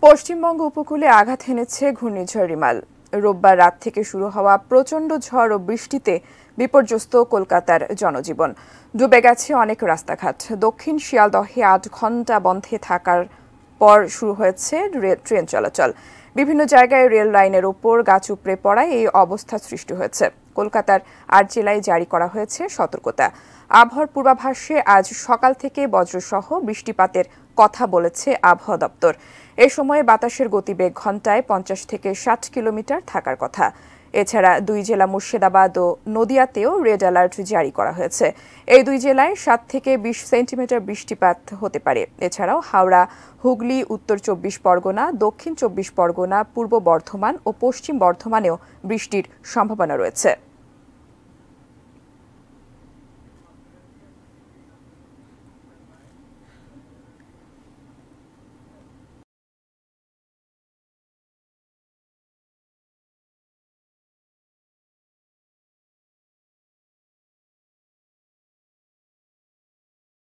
পশ্চিমবঙ্গ উপকূলে আঘাত হেনেছে ঘূর্ণিঝড় রিমাল। রোববার রাত থেকে শুরু হওয়া প্রচণ্ড ঝড় ও বৃষ্টিতে বিপর্যস্ত কলকাতার জনজীবন। ডুবে গেছে অনেক রাস্তাঘাট। দক্ষিণ শিয়ালদহে ৮ ঘণ্টা বন্ধে থাকার পর শুরু হয়েছে ট্রেন চলাচল। বিভিন্ন জায়গায় রেল লাইনের ওপর গাছ উপড়ে পড়ায় এই অবস্থা সৃষ্টি হয়েছে। কলকাতার ৮ জেলায় জারি করা হয়েছে সতর্কতা। আবহাওয়ার পূর্বাভাসে আজ সকাল থেকে বজ্রসহ বৃষ্টিপাতের কথা বলেছে আবহাওয়া দপ্তর। এ সময়ে বাতাসের গতিবেগ ঘণ্টায় ৫০ থেকে ৬০ কিলোমিটার থাকার কথা। এছাড়া দুই জেলা মুর্শিদাবাদ ও নদিয়াতেও রেড অ্যালার্ট জারি করা হয়েছে। এই দুই জেলায় ৭ থেকে ২০ সেন্টিমিটার বৃষ্টিপাত হতে পারে। এছাড়াও হাওড়া, হুগলি, উত্তর ২৪ পরগনা, দক্ষিণ ২৪ পরগনা, পূর্ব বর্ধমান ও পশ্চিম বর্ধমানেও বৃষ্টির সম্ভাবনা রয়েছে।